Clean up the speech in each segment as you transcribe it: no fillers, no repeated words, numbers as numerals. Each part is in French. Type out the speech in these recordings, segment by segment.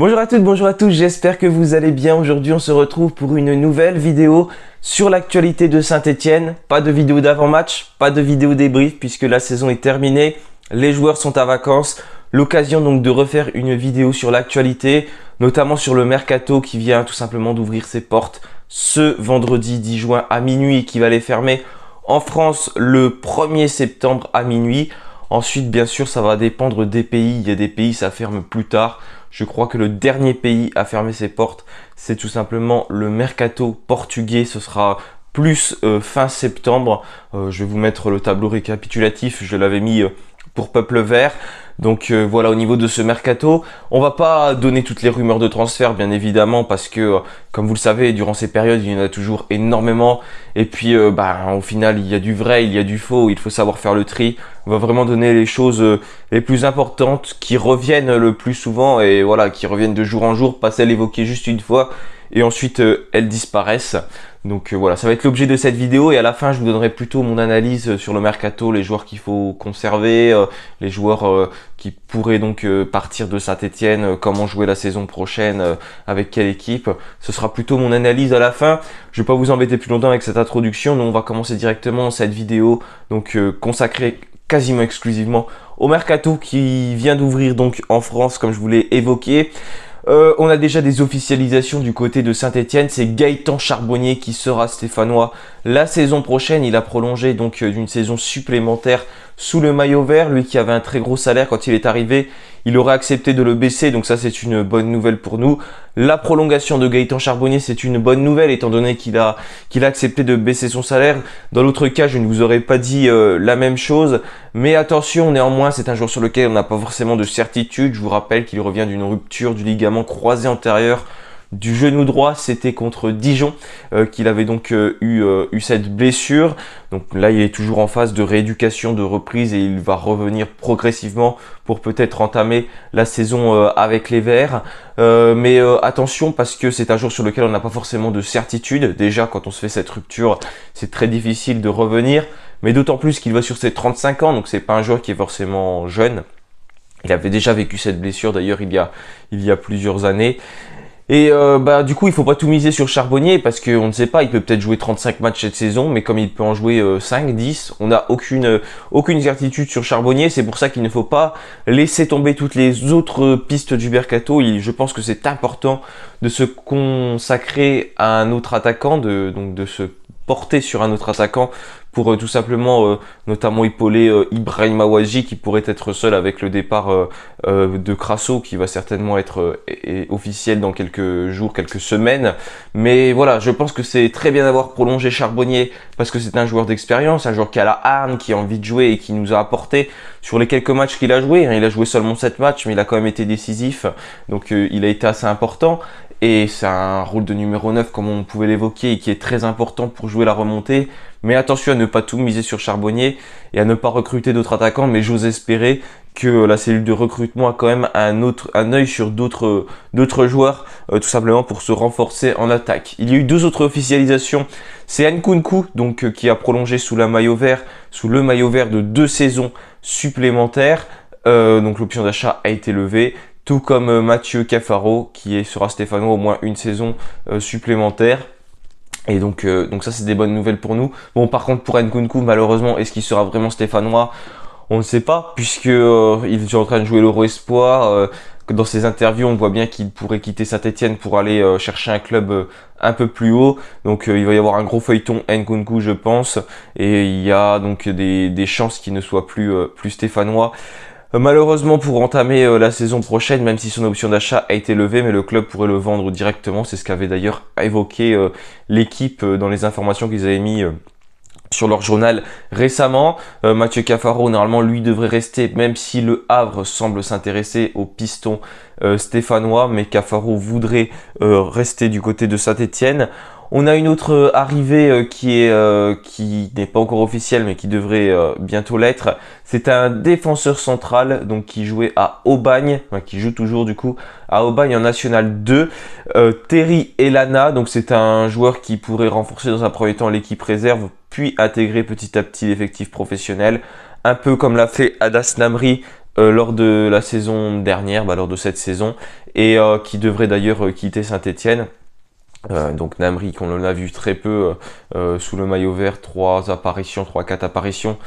Bonjour à toutes, bonjour à tous, j'espère que vous allez bien. Aujourd'hui on se retrouve pour une nouvelle vidéo sur l'actualité de Saint-Étienne. Pas de vidéo d'avant-match, pas de vidéo débrief puisque la saison est terminée. Les joueurs sont à vacances. L'occasion donc de refaire une vidéo sur l'actualité, notamment sur le mercato qui vient tout simplement d'ouvrir ses portes ce vendredi 10 juin à minuit et qui va les fermer en France le 1er septembre à minuit. Ensuite, bien sûr, ça va dépendre des pays. Il y a des pays, ça ferme plus tard. Je crois que le dernier pays à fermer ses portes, c'est tout simplement le mercato portugais. Ce sera plus fin septembre. Je vais vous mettre le tableau récapitulatif. Je l'avais mis pour Peuple Vert. Donc voilà, au niveau de ce mercato, on va pas donner toutes les rumeurs de transfert, bien évidemment, parce que, comme vous le savez, durant ces périodes, il y en a toujours énormément. Et puis, au final, il y a du vrai, il y a du faux, il faut savoir faire le tri. On va vraiment donner les choses les plus importantes qui reviennent le plus souvent et voilà, qui reviennent de jour en jour, pas celles évoquées juste une fois et ensuite elles disparaissent. Donc voilà, ça va être l'objet de cette vidéo et à la fin, je vous donnerai plutôt mon analyse sur le mercato, les joueurs qu'il faut conserver, les joueurs qui pourraient donc partir de Saint-Étienne, comment jouer la saison prochaine, avec quelle équipe. Ce sera plutôt mon analyse à la fin. Je ne vais pas vous embêter plus longtemps avec cette introduction. Nous, on va commencer directement cette vidéo donc consacrée quasiment exclusivement au mercato qui vient d'ouvrir donc en France, comme je vous l'ai évoqué. On a déjà des officialisations du côté de Saint-Étienne. C'est Gaëtan Charbonnier qui sera stéphanois la saison prochaine. Il a prolongé donc d'une saison supplémentaire sous le maillot vert. Lui qui avait un très gros salaire quand il est arrivé, il aurait accepté de le baisser. Donc ça, c'est une bonne nouvelle pour nous. La prolongation de Gaëtan Charbonnier, c'est une bonne nouvelle étant donné qu'il a accepté de baisser son salaire. Dans l'autre cas, je ne vous aurais pas dit la même chose. Mais attention, néanmoins, c'est un joueur sur lequel on n'a pas forcément de certitude. Je vous rappelle qu'il revient d'une rupture du ligament croisé antérieur du genou droit. C'était contre Dijon qu'il avait donc eu cette blessure. Donc là, il est toujours en phase de rééducation, de reprise et il va revenir progressivement pour peut-être entamer la saison avec les Verts. Mais attention parce que c'est un joueur sur lequel on n'a pas forcément de certitude. Déjà, quand on se fait cette rupture, c'est très difficile de revenir. Mais d'autant plus qu'il va sur ses 35 ans, donc c'est pas un joueur qui est forcément jeune. Il avait déjà vécu cette blessure d'ailleurs il y a plusieurs années. Et du coup, il faut pas tout miser sur Charbonnier parce qu'on ne sait pas, il peut peut-être jouer 35 matchs cette saison, mais comme il peut en jouer 5, 10, on n'a aucune certitude sur Charbonnier. C'est pour ça qu'il ne faut pas laisser tomber toutes les autres pistes du mercato. Je pense que c'est important de se consacrer à un autre attaquant, donc de se porter sur un autre attaquant pour tout simplement notamment épauler Ibrahim Aouaji qui pourrait être seul avec le départ de Crasso qui va certainement être officiel dans quelques jours, quelques semaines. Mais voilà, je pense que c'est très bien d'avoir prolongé Charbonnier parce que c'est un joueur d'expérience, un joueur qui a la hargne, qui a envie de jouer et qui nous a apporté sur les quelques matchs qu'il a joué. Il a joué seulement 7 matchs mais il a quand même été décisif, donc il a été assez important. Et c'est un rôle de numéro 9 comme on pouvait l'évoquer et qui est très important pour jouer la remontée. Mais attention à ne pas tout miser sur Charbonnier et à ne pas recruter d'autres attaquants. Mais j'ose espérer que la cellule de recrutement a quand même un œil sur d'autres joueurs, tout simplement pour se renforcer en attaque. Il y a eu 2 autres officialisations. C'est Nkunku donc qui a prolongé sous le maillot vert de 2 saisons supplémentaires. Donc l'option d'achat a été levée. Tout comme Mathieu Cafaro qui sera stéphanois au moins une saison supplémentaire. Et donc ça c'est des bonnes nouvelles pour nous. Bon, par contre pour Nkunku, malheureusement, est-ce qu'il sera vraiment stéphanois? On ne sait pas puisque il est en train de jouer l'Euro Espoir. Dans ses interviews, on voit bien qu'il pourrait quitter Saint-Étienne pour aller chercher un club un peu plus haut. Donc il va y avoir un gros feuilleton Nkunku, je pense. Et il y a donc des chances qu'il ne soit plus stéphanois. Malheureusement pour entamer la saison prochaine, même si son option d'achat a été levée, mais le club pourrait le vendre directement. C'est ce qu'avait d'ailleurs évoqué l'équipe dans les informations qu'ils avaient mis sur leur journal récemment. Mathieu Cafaro, normalement, lui devrait rester, même si le Havre semble s'intéresser aux pistons stéphanois, mais Cafaro voudrait rester du côté de Saint-Étienne. On a une autre arrivée qui n'est pas encore officielle mais qui devrait bientôt l'être. C'est un défenseur central donc qui jouait à Aubagne, qui joue toujours du coup à Aubagne en National 2. Terry Elana, donc c'est un joueur qui pourrait renforcer dans un premier temps l'équipe réserve puis intégrer petit à petit l'effectif professionnel. Un peu comme l'a fait Adas Namri lors de la saison dernière, lors de cette saison, et qui devrait d'ailleurs quitter Saint-Étienne. Donc Namri, qu'on en a vu très peu sous le maillot vert, 3-4 apparitions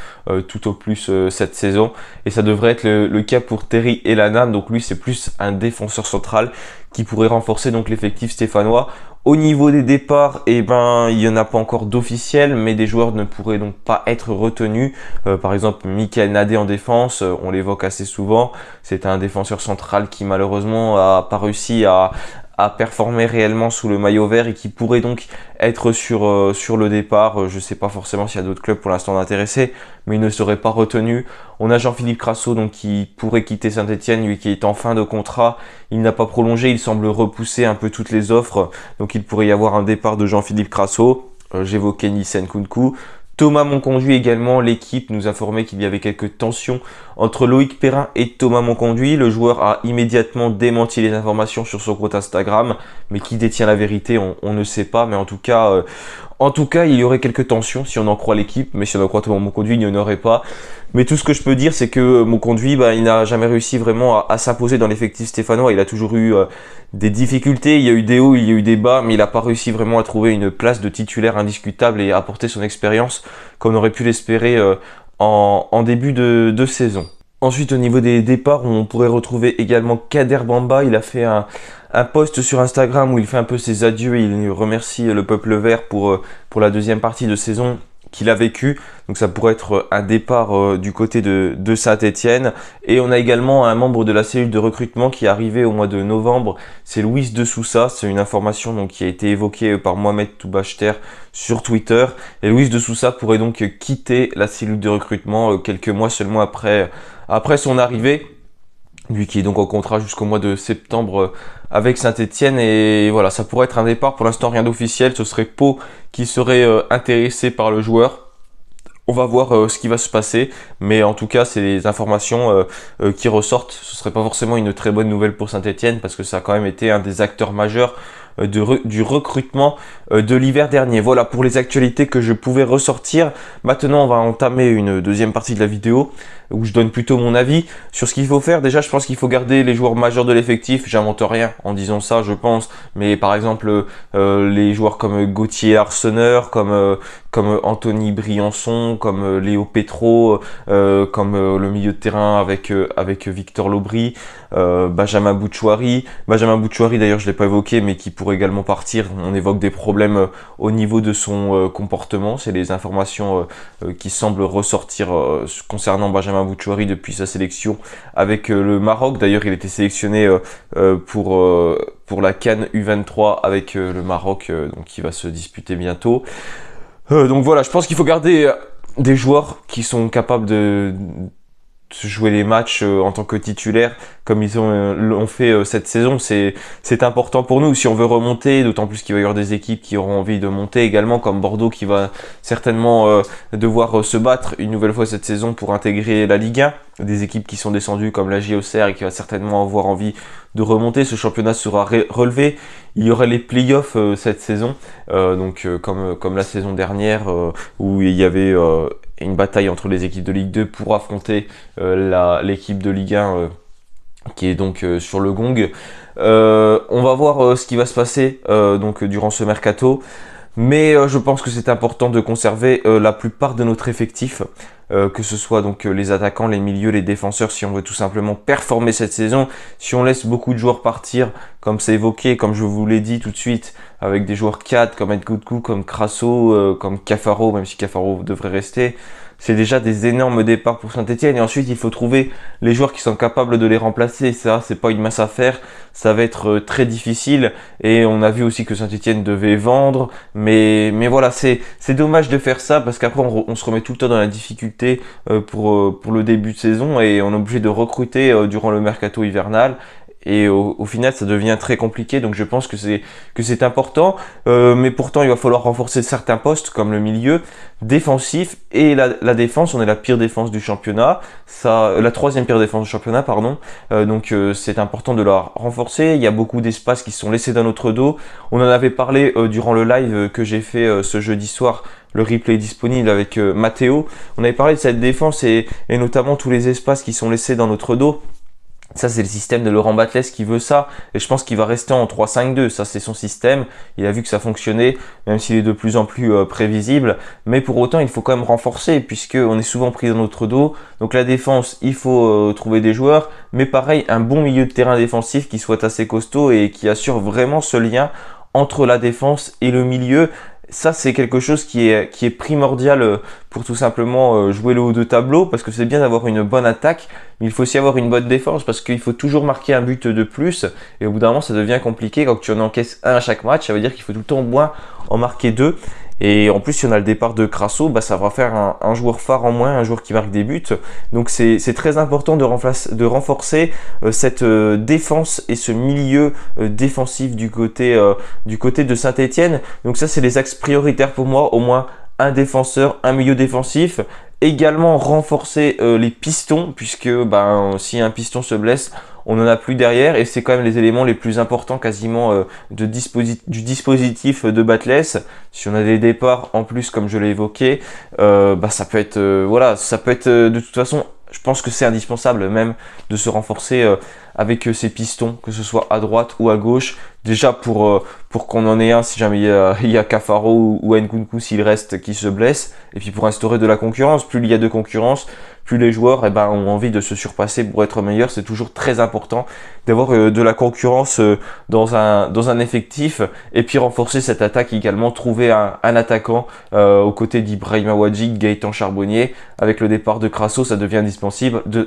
tout au plus cette saison, et ça devrait être le cas pour Terry Elanga. Donc lui c'est plus un défenseur central qui pourrait renforcer donc l'effectif stéphanois. Au niveau des départs, il n'y en a pas encore d'officiels, mais des joueurs ne pourraient donc pas être retenus. Par exemple, Michael Nadé en défense, on l'évoque assez souvent. C'est un défenseur central qui malheureusement a pas réussi à performer réellement sous le maillot vert et qui pourrait donc être sur le départ. Je ne sais pas forcément s'il y a d'autres clubs pour l'instant intéressés, mais il ne serait pas retenu. On a Jean-Philippe Crasso donc qui pourrait quitter Saint-Étienne, lui qui est en fin de contrat. Il n'a pas prolongé, il semble repousser un peu toutes les offres. Donc il pourrait y avoir un départ de Jean-Philippe Crasso. J'évoquais Nice Nkunku. Thomas Monconduit également, l'équipe nous informait qu'il y avait quelques tensions entre Loïc Perrin et Thomas Monconduit. Le joueur a immédiatement démenti les informations sur son compte Instagram, mais qui détient la vérité, on ne sait pas. Mais en tout cas, il y aurait quelques tensions si on en croit l'équipe, mais si on en croit Thomas Monconduit, il n'y en aurait pas. Mais tout ce que je peux dire, c'est que Monconduit, il n'a jamais réussi vraiment à s'imposer dans l'effectif stéphanois. Il a toujours eu des difficultés, il y a eu des hauts, il y a eu des bas, mais il n'a pas réussi vraiment à trouver une place de titulaire indiscutable et à apporter son expérience qu'on aurait pu l'espérer en début de saison. Ensuite, au niveau des départs, on pourrait retrouver également Kader Bamba. Il a fait un post sur Instagram où il fait un peu ses adieux et il remercie le peuple vert pour la deuxième partie de saison qu'il a vécu. Donc ça pourrait être un départ du côté de Saint-Étienne. Et on a également un membre de la cellule de recrutement qui est arrivé au mois de novembre. C'est Luis de Sousa. C'est une information donc, qui a été évoquée par Mohamed Toubachter sur Twitter. Et Luis de Sousa pourrait donc quitter la cellule de recrutement quelques mois seulement après son arrivée. Lui qui est donc en contrat jusqu'au mois de septembre avec Saint-Étienne. Et voilà, ça pourrait être un départ. Pour l'instant, rien d'officiel. Ce serait Pau qui serait intéressé par le joueur. On va voir ce qui va se passer. Mais en tout cas, c'est les informations qui ressortent. Ce serait pas forcément une très bonne nouvelle pour Saint-Étienne parce que ça a quand même été un des acteurs majeurs du recrutement de l'hiver dernier. Voilà pour les actualités que je pouvais ressortir. Maintenant, on va entamer une deuxième partie de la vidéo où je donne plutôt mon avis sur ce qu'il faut faire. Déjà, je pense qu'il faut garder les joueurs majeurs de l'effectif. J'invente rien en disant ça, je pense. Mais par exemple, les joueurs comme Gauthier Arseneur, comme Anthony Briançon, comme Léo Petro, comme le milieu de terrain avec Victor Lobry, Benjamin Bouchouari. Benjamin Bouchouari, d'ailleurs, je ne l'ai pas évoqué, mais qui pourrait également partir. On évoque des problèmes au niveau de son comportement. C'est les informations qui semblent ressortir concernant Benjamin Bouchouari depuis sa sélection avec le Maroc. D'ailleurs, il était sélectionné pour la CAN U23 avec le Maroc, donc qui va se disputer bientôt. Donc voilà, je pense qu'il faut garder des joueurs qui sont capables de jouer les matchs en tant que titulaire comme ils l'ont fait cette saison. C'est important pour nous si on veut remonter, d'autant plus qu'il va y avoir des équipes qui auront envie de monter également, comme Bordeaux qui va certainement devoir se battre une nouvelle fois cette saison pour intégrer la Ligue 1. Des équipes qui sont descendues comme la JOCR et qui va certainement avoir envie de remonter. Ce championnat sera relevé. Il y aurait les playoffs cette saison, comme la saison dernière où il y avait une bataille entre les équipes de Ligue 2 pour affronter l'équipe de Ligue 1 qui est donc sur le gong. On va voir ce qui va se passer durant ce mercato. Mais je pense que c'est important de conserver la plupart de notre effectif, que ce soit donc les attaquants, les milieux, les défenseurs, si on veut tout simplement performer cette saison. Si on laisse beaucoup de joueurs partir, comme c'est évoqué, comme je vous l'ai dit tout de suite, avec des joueurs 4 comme Nkunku, comme Crasso, comme Cafaro, même si Cafaro devrait rester, c'est déjà des énormes départs pour Saint-Étienne. Et ensuite, il faut trouver les joueurs qui sont capables de les remplacer. Ça, c'est pas une mince affaire. Ça va être très difficile. Et on a vu aussi que Saint-Étienne devait vendre. Mais voilà, c'est dommage de faire ça parce qu'après, on se remet tout le temps dans la difficulté pour le début de saison. Et on est obligé de recruter durant le mercato hivernal. et au final ça devient très compliqué. Donc je pense que c'est important, mais pourtant il va falloir renforcer certains postes comme le milieu défensif et la défense. On est la pire défense du championnat, la troisième pire défense du championnat, pardon. Donc c'est important de la renforcer. Il y a beaucoup d'espaces qui sont laissés dans notre dos. On en avait parlé durant le live que j'ai fait ce jeudi soir. Le replay est disponible avec Matteo. On avait parlé de cette défense et notamment tous les espaces qui sont laissés dans notre dos. Ça, c'est le système de Laurent Batles qui veut ça. Et je pense qu'il va rester en 3-5-2. Ça, c'est son système. Il a vu que ça fonctionnait, même s'il est de plus en plus prévisible. Mais pour autant, il faut quand même renforcer puisqu'on est souvent pris dans notre dos. Donc la défense, il faut trouver des joueurs. Mais pareil, un bon milieu de terrain défensif qui soit assez costaud et qui assure vraiment ce lien entre la défense et le milieu. Ça, c'est quelque chose qui est primordial pour tout simplement jouer le haut de tableau, parce que c'est bien d'avoir une bonne attaque, mais il faut aussi avoir une bonne défense, parce qu'il faut toujours marquer un but de plus, et au bout d'un moment, ça devient compliqué. Quand tu en encaisses un à chaque match, ça veut dire qu'il faut tout le temps au moins en marquer deux. Et en plus, si on a le départ de Crasso, ça va faire un joueur phare en moins, un joueur qui marque des buts. Donc c'est très important de renforcer cette défense et ce milieu défensif du côté de Saint-Étienne. Donc ça, c'est les axes prioritaires pour moi, au moins un défenseur, un milieu défensif. Également renforcer les pistons, puisque si un piston se blesse, on n'en a plus derrière, et c'est quand même les éléments les plus importants quasiment du dispositif de Batles. Si on a des départs en plus, comme je l'ai évoqué, ça peut être de toute façon, je pense que c'est indispensable même de se renforcer avec ces pistons, que ce soit à droite ou à gauche. Déjà pour qu'on en ait un si jamais il y a Cafaro ou Nkunku s'il reste qui se blesse, et puis pour instaurer de la concurrence. Plus il y a de concurrence, plus les joueurs ont envie de se surpasser pour être meilleurs. C'est toujours très important d'avoir de la concurrence dans un effectif, et puis renforcer cette attaque également, trouver un attaquant aux côtés d'Ibrahima Wadjik, Gaëtan Charbonnier. Avec le départ de Crasso, ça devient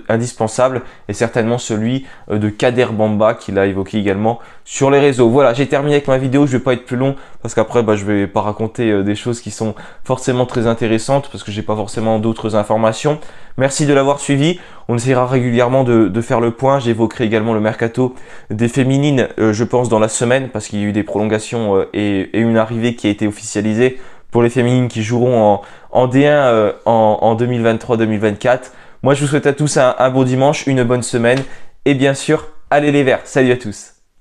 indispensable, et certainement celui de Kader Bamba qu'il a évoqué également sur les réseaux. Voilà, j'ai terminé avec ma vidéo. Je vais pas être plus long parce qu'après je vais pas raconter des choses qui sont forcément très intéressantes, parce que j'ai pas forcément d'autres informations. Merci de l'avoir suivi. On essaiera régulièrement de faire le point. J'évoquerai également le mercato des féminines, je pense dans la semaine, parce qu'il y a eu des prolongations et une arrivée qui a été officialisée pour les féminines qui joueront en D1 en 2023-2024. Moi, je vous souhaite à tous un bon dimanche, une bonne semaine, et bien sûr, allez les Verts. Salut à tous.